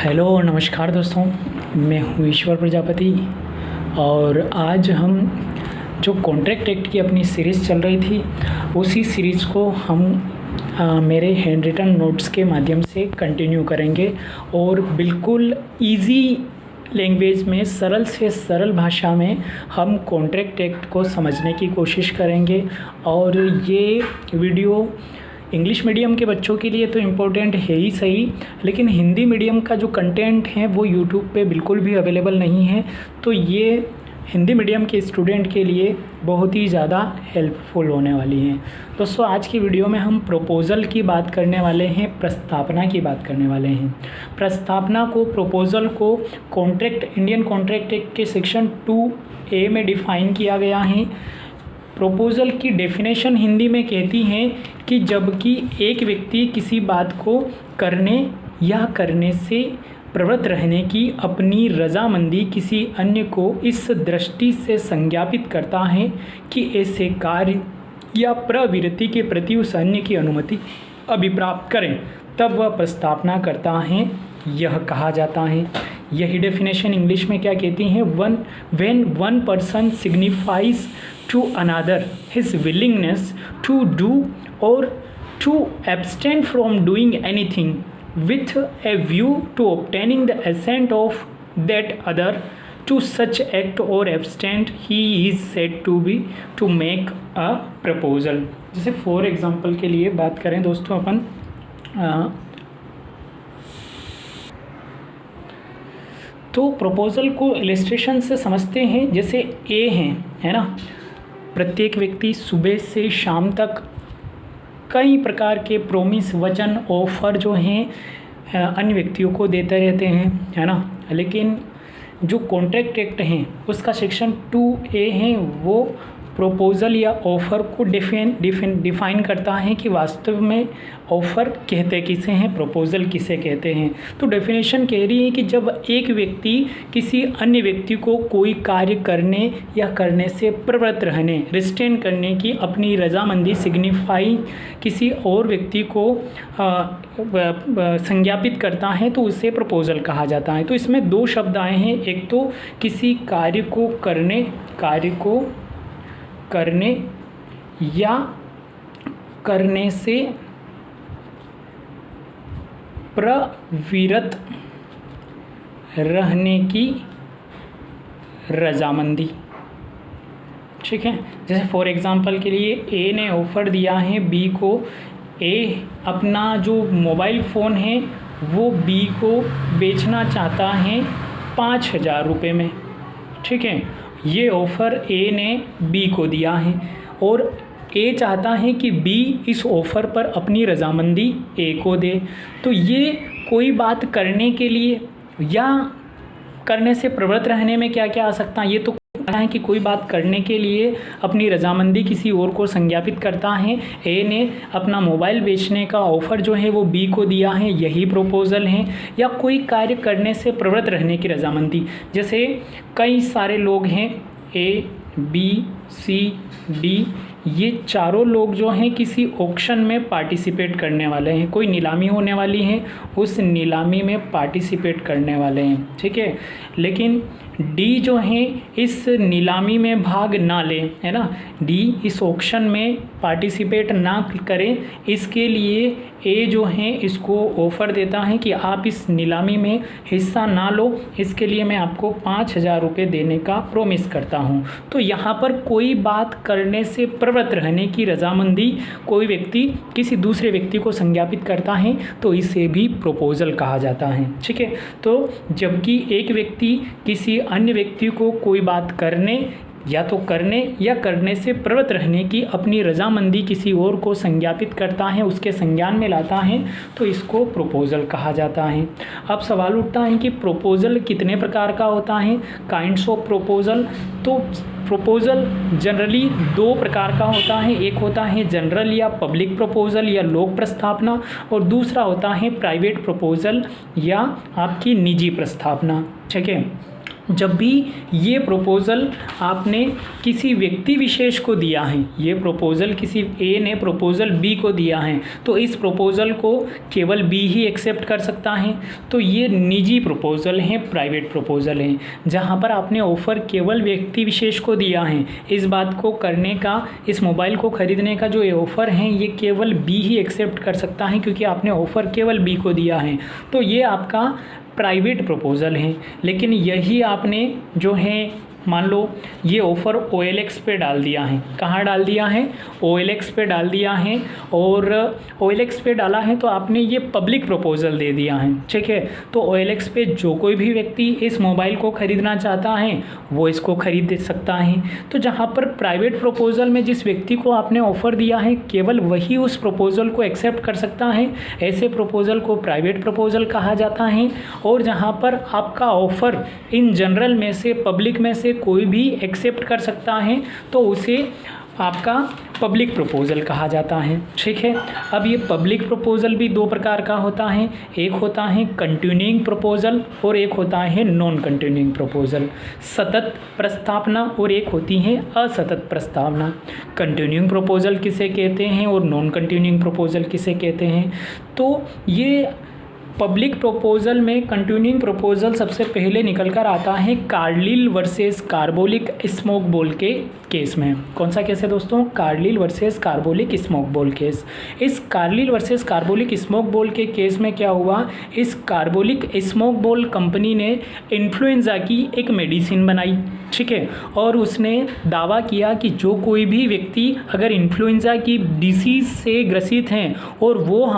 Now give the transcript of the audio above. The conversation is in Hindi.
हेलो नमस्कार दोस्तों, मैं हूँ ईश्वर प्रजापति। और आज हम जो कॉन्ट्रैक्ट एक्ट की अपनी सीरीज़ चल रही थी उसी सीरीज़ को हम मेरे हैंड रिटन नोट्स के माध्यम से कंटिन्यू करेंगे और बिल्कुल इजी लैंग्वेज में, सरल से सरल भाषा में हम कॉन्ट्रैक्ट एक्ट को समझने की कोशिश करेंगे। और ये वीडियो इंग्लिश मीडियम के बच्चों के लिए तो इम्पोर्टेंट है ही सही, लेकिन हिंदी मीडियम का जो कंटेंट है वो यूट्यूब पे बिल्कुल भी अवेलेबल नहीं है, तो ये हिंदी मीडियम के स्टूडेंट के लिए बहुत ही ज़्यादा हेल्पफुल होने वाली हैं। दोस्तों, आज की वीडियो में हम प्रपोज़ल की बात करने वाले हैं, प्रस्तावना की बात करने वाले हैं। प्रस्तावना को, प्रपोज़ल को इंडियन कॉन्ट्रैक्ट एक्ट के सेक्शन 2A में डिफ़ाइन किया गया है। प्रपोज़ल की डेफिनेशन हिंदी में कहती हैं कि जबकि एक व्यक्ति किसी बात को करने या करने से प्रवृत्त रहने की अपनी रजामंदी किसी अन्य को इस दृष्टि से संज्ञापित करता है कि ऐसे कार्य या प्रवृत्ति के प्रति उस अन्य की अनुमति अभिप्राप्त करें, तब वह प्रस्तावना करता है, यह कहा जाता है। यही डेफिनेशन इंग्लिश में क्या कहती हैं? When one person signifies to another his willingness to do or to abstain from doing anything with a view to obtaining the assent of that other to such act or abstain, he is said to make a proposal। जैसे फॉर एग्जांपल के लिए बात करें दोस्तों अपन, तो प्रपोज़ल को इलस्ट्रेशन से समझते हैं। जैसे ए है ना, प्रत्येक व्यक्ति सुबह से शाम तक कई प्रकार के प्रोमिस, वचन, ऑफ़र जो हैं अन्य व्यक्तियों को देते रहते हैं, है ना। लेकिन जो कॉन्ट्रैक्ट एक्ट हैं उसका सेक्शन 2A है, वो प्रपोज़ल या ऑफ़र को डिफ़ाइन करता है कि वास्तव में ऑफ़र कहते किसे हैं, प्रपोज़ल किसे कहते हैं। तो डेफिनेशन कह रही है कि जब एक व्यक्ति किसी अन्य व्यक्ति को कोई कार्य करने या करने से प्रवृत्त रहने, रिस्ट्रेन करने की अपनी रजामंदी सिग्निफाई किसी और व्यक्ति को संज्ञापित करता है, तो उसे प्रपोज़ल कहा जाता है। तो इसमें दो शब्द आए हैं, एक तो किसी कार्य को करने या करने से प्रवृत्त रहने की रजामंदी, ठीक है। जैसे फॉर एग्जांपल के लिए ए ने ऑफ़र दिया है बी को, ए अपना जो मोबाइल फ़ोन है वो बी को बेचना चाहता है 5,000 रुपये में, ठीक है। ये ऑफ़र ए ने बी को दिया है और ए चाहता है कि बी इस ऑफ़र पर अपनी रजामंदी ए को दे। तो ये कोई बात करने के लिए या करने से प्रवृत्त रहने में क्या क्या आ सकता है, ये तो है कि कोई बात करने के लिए अपनी रजामंदी किसी और को संज्ञापित करता है। ए ने अपना मोबाइल बेचने का ऑफ़र जो है वो बी को दिया है, यही प्रपोज़ल है। या कोई कार्य करने से प्रवृत्त रहने की रजामंदी, जैसे कई सारे लोग हैं, ए, बी, सी, डी, ये चारों लोग जो हैं किसी ऑक्शन में पार्टिसिपेट करने वाले हैं, कोई नीलामी होने वाली है, उस नीलामी में पार्टिसिपेट करने वाले हैं, ठीक है। लेकिन डी जो है इस नीलामी में भाग ना ले, है ना, डी इस ऑक्शन में पार्टिसिपेट ना करें, इसके लिए ए जो है इसको ऑफ़र देता है कि आप इस नीलामी में हिस्सा ना लो, इसके लिए मैं आपको 5,000 रुपये देने का प्रॉमिस करता हूँ। तो यहाँ पर कोई बात करने से प्रवृत्त रहने की रजामंदी कोई व्यक्ति किसी दूसरे व्यक्ति को संज्ञापित करता है, तो इसे भी प्रपोज़ल कहा जाता है, ठीक है। तो जबकि एक व्यक्ति किसी अन्य व्यक्ति को कोई बात करने या करने से प्रवृत्त रहने की अपनी रजामंदी किसी और को संज्ञापित करता है, उसके संज्ञान में लाता है, तो इसको प्रपोज़ल कहा जाता है। अब सवाल उठता है कि प्रपोज़ल कितने प्रकार का होता है, काइंड्स ऑफ प्रपोज़ल। तो प्रपोज़ल जनरली दो प्रकार का होता है, एक होता है जनरल या पब्लिक प्रपोज़ल या लोक प्रस्तावना, और दूसरा होता है प्राइवेट प्रपोज़ल या आपकी निजी प्रस्तावना, ठीक है। जब भी ये प्रपोज़ल आपने किसी व्यक्ति विशेष को दिया है, ये प्रपोज़ल किसी ए ने प्रपोज़ल बी को दिया है, तो इस प्रपोज़ल को केवल बी ही एक्सेप्ट कर सकता है। तो ये निजी प्रपोज़ल हैं, प्राइवेट प्रपोज़ल हैं। जहाँ पर आपने ऑफ़र केवल व्यक्ति विशेष को दिया है, इस बात को करने का, इस मोबाइल को ख़रीदने का जो ये ऑफ़र है ये केवल बी ही एक्सेप्ट कर सकता है, क्योंकि आपने ऑफ़र केवल बी को दिया है। तो ये आपका प्राइवेट प्रपोज़ल है। लेकिन यही आपने जो है मान लो ये ऑफ़र OLX पे डाल दिया है। कहाँ डाल दिया है? OLX पे डाल दिया है। और OLX पे डाला है तो आपने ये पब्लिक प्रपोज़ल दे दिया है, ठीक है। तो OLX पे जो कोई भी व्यक्ति इस मोबाइल को ख़रीदना चाहता है वो इसको ख़रीद सकता है। तो जहाँ पर प्राइवेट प्रपोज़ल में जिस व्यक्ति को आपने ऑफ़र दिया है केवल वही उस प्रपोज़ल को एक्सेप्ट कर सकता है, ऐसे प्रपोज़ल को प्राइवेट प्रपोज़ल कहा जाता है। और जहाँ पर आपका ऑफ़र इन जनरल में से, पब्लिक में से कोई भी एक्सेप्ट कर सकता है तो उसे आपका पब्लिक प्रपोज़ल कहा जाता है, ठीक है। अब ये पब्लिक प्रपोज़ल भी दो प्रकार का होता है, एक होता है कंटिन्यूइंग प्रपोज़ल और एक होता है नॉन कंटिन्यूइंग प्रपोज़ल। सतत प्रस्तावना और एक होती है असतत प्रस्तावना। कंटिन्यूइंग प्रपोज़ल किसे कहते हैं और नॉन कंटिन्यूइंग प्रपोज़ल किसे कहते हैं? तो ये पब्लिक प्रपोज़ल में कंटिन्यूइंग प्रपोज़ल सबसे पहले निकल कर आता है कार्लिल वर्सेस कार्बोलिक स्मोक बोल के केस में। कौन सा केस है दोस्तों? कार्लिल वर्सेस कार्बोलिक स्मोक बोल केस। इस कार्लिल वर्सेस कार्बोलिक स्मोक बोल के केस में क्या हुआ, इस कार्बोलिक स्मोक बोल कंपनी ने इन्फ्लुएंजा की एक मेडिसिन बनाई, ठीक है। और उसने दावा किया कि जो कोई भी व्यक्ति अगर इन्फ्लुएंजा की डिसीज़ से ग्रसित हैं और वो